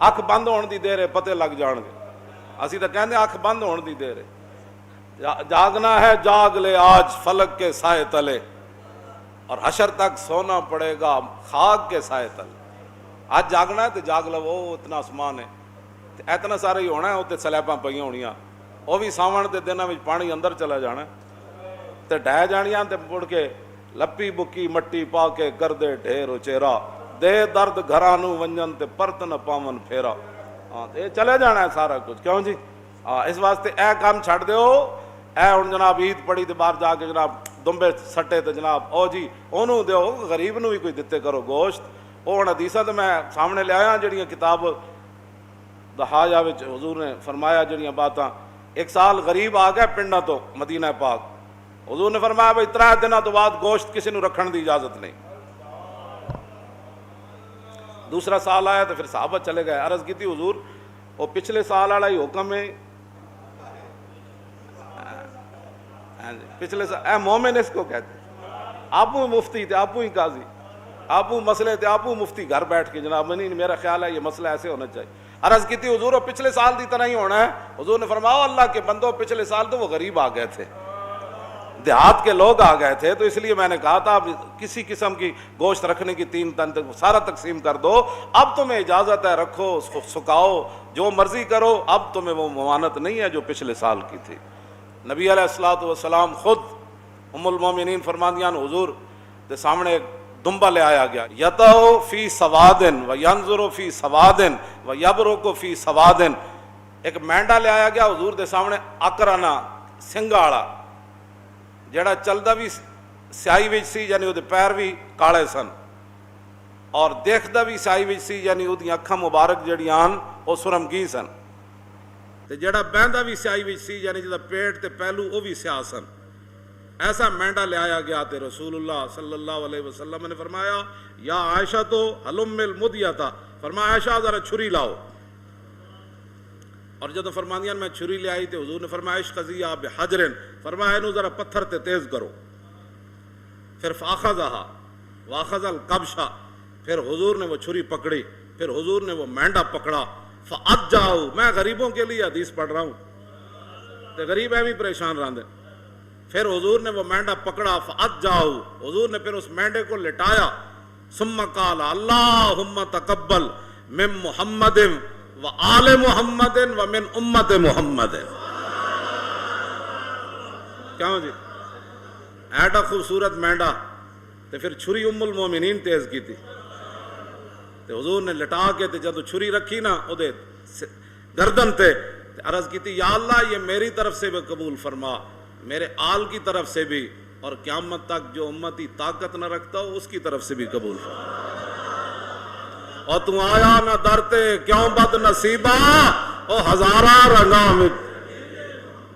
ਅੱਖ ਬੰਦ ਹੋਣ ਦੀ ਦੇਰ ਹੈ, ਪਤੇ ਲੱਗ ਜਾਣਗੇ। ਅਸੀਂ ਤਾਂ ਕਹਿੰਦੇ ਅੱਖ ਬੰਦ ਹੋਣ ਦੀ ਦੇਰ ਹੈ। जागना है जाग ले आज फलक के साए तले, और हशर तक सोना पड़ेगा खाक के साए तले। आज जागना है तो जाग लवो, इतना आसमान है, इतना सारा ही होना है। उत्ते सलैबां पईयां होणियां, वो भी सावण के दिनों में पानी अंदर चला जाना ते ढह जानियां, ते मुड़ के लप्पी बुक्की मट्टी पा के कर दे ढेर उचेरा, दे दर्द घरां नूं वंजन ते परत न पावन फेरा। हाँ, ये चले जाना है सारा कुछ, क्यों जी? हाँ, इस वास्ते ए काम छड़ दिओ। ए हुण जनाब ईद पड़ी तो बाहर जाके जनाब दुंबे सट्टे तो जनाब ओ जी ओनू दिओ, गरीब नूं भी कोई दिते करो गोश्त। वो हुण हदीसां तो मैं सामने लिया जिहड़ियां किताब दहाजा विच हुजूर ने फरमाया जिहड़ियां बातां। एक साल गरीब आ गया पिंडां तो मदीना पाक, हुजूर ने फरमाया भाई 3 दिनों तो बाद गोश्त किसी नूं रखण दी इजाजत नहीं। दूसरा साल आया तो फिर साहबा चले गए, अर्ज की थी हुजूर वो पिछले साल वाला ही हुक्म है, पिछले साल मोमिन इसको कहते, आपू मुफ्ती थे, आपू ही काजी, आपू मसले थे, आपू मुफ्ती घर बैठ के जनाब नहीं मेरा ख्याल है ये मसला ऐसे होना चाहिए। अर्ज की थी हुजूर वो पिछले साल की तरह ही होना है। हुजूर ने फरमाया अल्लाह के बंदो पिछले साल तो वो गरीब आ गए थे, देहात के लोग आ गए थे, तो इसलिए मैंने कहा था अब किसी किस्म की गोश्त रखने की 3 टन तक सारा तकसीम कर दो। अब तुम्हें इजाज़त है, रखो, उसको सुखाओ, जो मर्जी करो, अब तुम्हें वो मवानत नहीं है जो पिछले साल की थी। नबी अलैहिस्सलातु वस्सलाम खुद उम्मुल मोमिनीन फरमादियां हुजूर के सामने एक दुम्बा ले आया गया, यतौ फी सवादिन व यंजुरु फी सवादिन व यबरुकु फी सवादिन। एक मैंडा ले आया गया हुजूर के सामने, अकराना सिंगा वाला, ਜਿਹੜਾ चलता भी स्याही विच सी, यानी ਉਹਦੇ पैर भी काले सन, और देखता भी स्याही विच सी, यानी ਉਹਦੀਆਂ ਅੱਖਾਂ मुबारक ਜਿਹੜੀਆਂ ਹਨ ਉਹ सुरमगी सन, ਤੇ ਜਿਹੜਾ ਬਹਿੰਦਾ भी स्याही विच सी, यानी ਜਿਹਦਾ पेट ਤੇ पहलू ਉਹ भी स्याह सन। ऐसा मेंढा ले आया गया तो रसूलुल्लाह सल्लल्लाहु अलैहि वसल्लम ने फरमाया या आयशा तो हलुम्मिल मुदियता, फरमाया आयशा जरा छुरी लाओ। और जब फरमानियां मैं छुरी ले आई तो हुजूर ने फरमाया इश्क़ज़िया बिहजरिन, फरमाया इनू जरा पत्थर ते तेज करो। फिर फ़ाख़ज़हा वाख़ज़ल कब्शा, फिर हुजूर ने वो छुरी पकड़ी, फिर हुजूर ने वो मेंढा पकड़ा। फ़अज्जाऊ, मैं गरीबों के लिए हदीस पढ़ रहा हूँ तो गरीब है भी परेशान रहते। फिर हुजूर ने वो मेंढा पकड़ा, फ़अज्जाऊ, हुजूर ने फिर उस मेंढे को लिटाया। सुम्मा क़ाल अल्लाहुम्मा तक़ब्बल मिन मुहम्मदिन व आले मुहम्मदिन व मिन उम्मत मुहम्मदिन। क्यों जी? ऐडा खूबसूरत मेंढा, तो फिर छुरी उम्मुल मोमिनीन तेज की थी, तो हुजूर ने लिटा के ते जब छुरी रखी ना उदे गर्दन ते अर्ज की थी या अल्लाह ये मेरी तरफ से भी कबूल फरमा, मेरे आल की तरफ से भी, और क़यामत तक जो उम्मती ताकत न रखता हो उसकी तरफ से भी कबूल फरमा। और तू आया ना डरते क्यों बद नसीबा ओ हजारा रंगा में,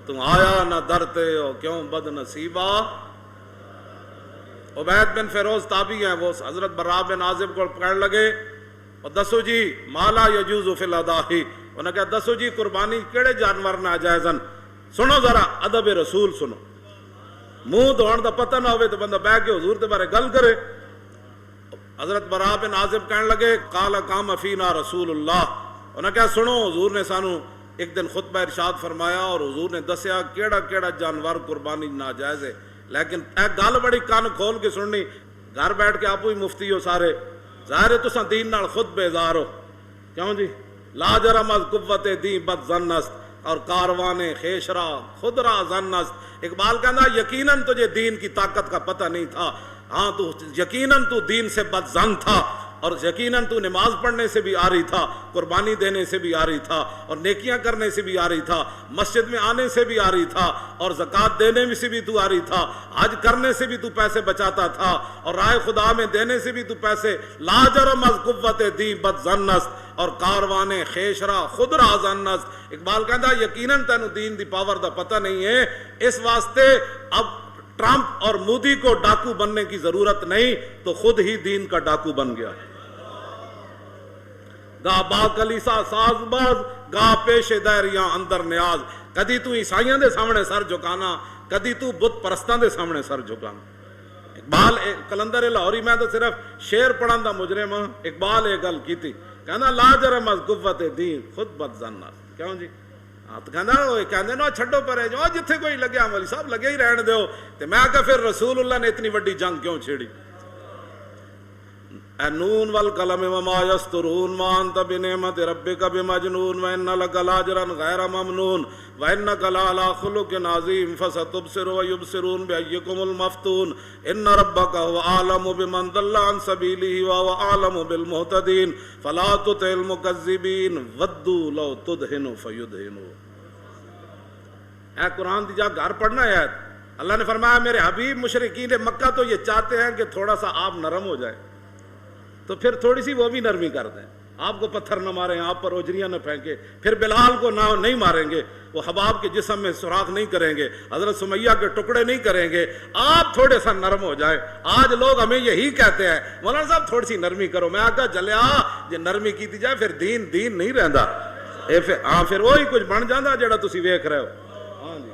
तू आया ना डरते ओ क्यों बद नसीबा। उबैद बिन फिरोज ताबी हैं, वो हजरत बर्रा बिन आजिब को कहने लगे और दसो जी माला यजूज़ु फिल अदाही, उन्हें कहा दसो जी कुर्बानी केड़े जानवर नाजायज़न। सुनो जरा अदब रसूल सुनो, मुंह धोण का पता ना हो तो बंदा बह के हुजूर के बारे गल करे। हजरत बरा बिन आजिब कहने लगे काला काम फीना रसूलुल्लाह, उन्हें कहा सुनो हुजूर ने सानू एक दिन खुतबा इरशाद फरमाया और हुजूर ने दसिया केड़ा केड़ा जानवर कुर्बानी नाजायज़ है। लेकिन ए गल बड़ी कान खोल के सुननी, घर बैठ के आपू ही मुफ्ती हो सारे, ज़ाहिर है तुसां दीन नाल खुद बेजार हो, क्यों जी? लाजरम अज़ कुव्वत दी बद ज़न्नस्त और कारवाने खेशरा खुदरा ज़न्नस्त। इकबाल कहना यकीनन तुझे दीन की ताकत का पता नहीं था, हाँ तू यकीनन तू दीन से बदजन था, और यकीनन तू नमाज पढ़ने से भी आ रही था, कुर्बानी देने से भी आ रही था, और नेकियां करने से भी आ रही था, मस्जिद में आने से भी आ रही था, और ज़कात देने में से भी तू आ रही था, हज करने से भी तू पैसे बचाता था, और राय खुदा में देने से भी तू पैसे। लाजरम अज़ कुव्वत दी बदजन्नस्त और कारवाने खेशरा खुदरा ज़न्नस्त। इकबाल कहता यकीनन तैनू दीन दी पावर दा पता नहीं है, इस वास्ते अब ट्रंप और मोदी को डाकू बनने की जरूरत नहीं, तो खुद ही दीन का डाकू बन गया। गा बा कलीसा साजबाज गा पेशे दैरियां अंदर न्याज, कदी तू ईसाइयां दे सामने सर झुकाना, कदी तू बुत परस्तां दे सामने सर झुकाना। इकबाल कलंदर लाहौरी, मैं तो सिर्फ शेर पढ़न दा मुजरिम हां, इकबाल ये गल कीती کہنا لا جرم از قوت دین خود بد زن کیوں جی تو کہندے نا چھڈو پرے جو جتھے کوئی لگیا مولی صاحب لگے ہی رہن دیو تے میں کہا پھر رسول اللہ نے اتنی بڑی جنگ کیوں چھیڑی اے نون والقلم وما یسطرون ما انت بنعمت ربک بمجنون وان لک لاجرا غیر ممنون وانک لعلی خلق عظیم فستبصر ویبصرون بایکم المفتون ان ربک هو اعلم بمن ضل عن سبیلہ وهو اعلم بالمهتدین فلا تطع المکذبین ودوا لو تدہن فیدہنون۔ اے قرآن دی جا گھر پڑھنا ہے اللہ نے فرمایا میرے حبیب مشرکین مکہ تو یہ چاہتے ہیں کہ تھوڑا سا آپ نرم ہو جائے تو پھر تھوڑی سی وہ بھی نرمی کر دیں، آپ کو پتھر نہ ماریں، آپ پر اوجریاں نہ پھینکیں، پھر بلال کو نہیں ماریں گے، وہ حباب کے جسم میں سوراخ نہیں کریں گے، حضرت سمیہ کے ٹکڑے نہیں کریں گے، آپ تھوڑے سا نرم ہو جائیں۔ آج لوگ ہمیں یہی کہتے ہیں مولانا صاحب تھوڑی سی نرمی کرو، میں آگا چلیا جے نرمی کی جائے پھر دین نہیں رہندا، پھر وہی کچھ بن جاندہ جڑا تسی ویکھ رہے ہو۔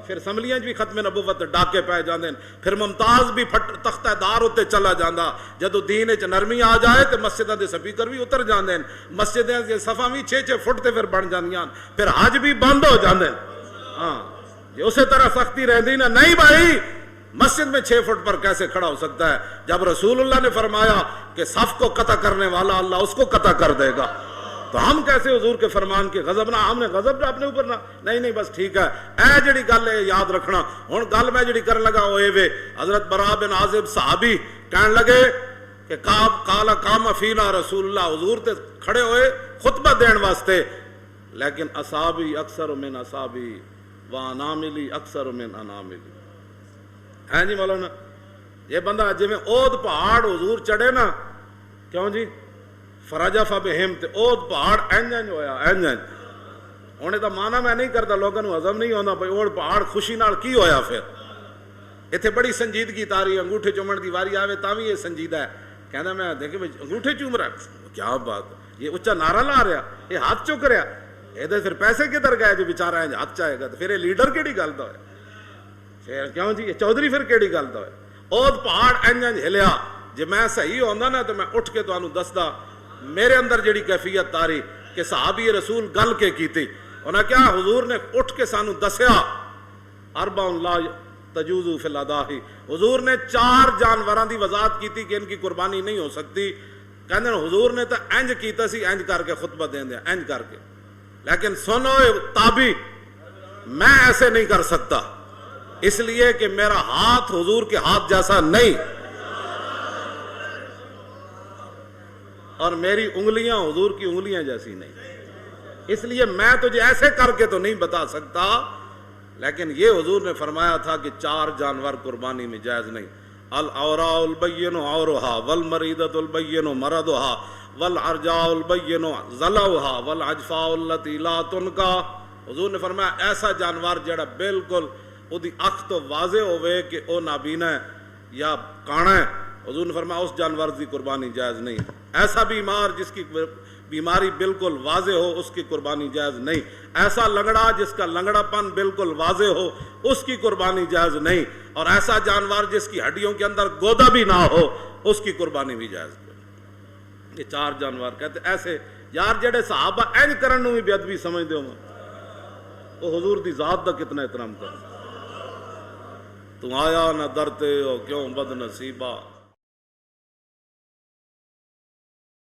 پھر اسمبلیاں بھی ختم نبوت ڈاکے پائے جاندے ہیں، پھر ممتاز بھی تختہ دار ہوتے چلا جاندہ، جدو دین وچ نرمی آ جائے تو مسجداں دے سپیکر بھی اتر جاندے ہیں، مسجداں دے صفاں بھی 6-6 فٹ تے پھر بن جاندیاں، پھر حج بھی بند ہو جاندے ہیں۔ جی اسی طرح سختی رہندی نا نہیں بھائی مسجد میں 6 فٹ پر کیسے کھڑا ہو سکتا ہے؟ جب رسول اللہ نے فرمایا کہ صف کو قطع کرنے والا اللہ اس کو قطع کر دے گا، تو ہم کیسے حضور کے فرمان کے غضب نہ، ہم نے غضب اپنے اوپر نہ، نہیں بس ٹھیک ہے اے جڑی گل ہے یاد رکھنا۔ ہن گل میں جڑی کرن لگا ہوئے وے حضرت براء بن عازب صحابی کہن لگے کہ قال قام فینا رسول اللہ، حضور تے کھڑے ہوئے خطبہ دین واسطے، لیکن اصحابی اکثر من اصحابی واناملی اکثر من اناملی۔ ہے جی مولانا یہ بندہ جی میں اود پہاڑ حضور چڑھے نا، کیوں جی فرجف بہم تے اود پہاڑ اینج ہویا اینج انہیں تو مانا میں نہیں کرتا، لوگوں نے ہضم نہیں ہوتا بھائی اود پہاڑ خوشی نال کی ہویا، پھر اتنے بڑی سنجیدگی تاری انگوٹھے چومن دی واری آوے تاں بھی یہ سنجیدہ ہے، کہنا میں دیکھے بھائی انگوٹھے چوم رہا ہے، کیا بات، یہ اچھا نعرہ لا رہا، یہ ہاتھ چک رہا، یہ پھر پیسے کدھر گئے جو بیچارہ ہے ہاتھ چاہے گا، تو پھر یہ لیڈر کیڑی گل دا ہے، پھر کیوں جی یہ چودھری پھر کیڑی گل دا ہے؟ اود پہاڑ اینج ہلیا، جی میں صحیح ہوندا نا تو میں اٹھ کے تانوں دسدا میرے اندر جڑی کیفیت تاری کہ صحابی رسول گل کے کیتی، انہاں کیا حضور نے اٹھ کے سانو دسیا اربع لا تجوز فی الاضاحی، حضور نے 4 جانوراں دی وضاحت کیتی کہ ان کی قربانی نہیں ہو سکتی، کہندے حضور نے تو انج کیتا سی انج کر کے خطبہ دین دیا انج کر کے، لیکن سنو تابی میں ایسے نہیں کر سکتا، اس لیے کہ میرا ہاتھ حضور کے ہاتھ جیسا نہیں، اور میری انگلیاں حضور کی انگلیاں جیسی نہیں، اس لیے میں تجھے ایسے کر کے تو نہیں بتا سکتا، لیکن یہ حضور نے فرمایا تھا کہ 4 جانور قربانی میں جائز نہیں، العوراء البین عورها والمریضۃ البین مرضها والعرجاء البین ضلعها والعجفاء التي لا تنکا، حضور نے فرمایا ایسا جانور جڑا بالکل اودی اکھ تو واضح ہوئے کہ او نابینا ہے یا کانا ہے، حضور نے فرمایا اس جانور کی قربانی جائز نہیں، ایسا بیمار جس کی بیماری بالکل واضح ہو اس کی قربانی جائز نہیں، ایسا لنگڑا جس کا لنگڑا پن بالکل واضح ہو اس کی قربانی جائز نہیں، اور ایسا جانور جس کی ہڈیوں کے اندر گودا بھی نہ ہو اس کی قربانی بھی جائز نہیں۔ یہ 4 جانور کہتے ایسے یار جڑے صحابہ این کرن نو بھی بے ادبی سمجھتے ہو، وہ حضور دی ذات دا کتنا احترام کر، تو آیا نہ درتے ہو کیوں بد نصیبہ،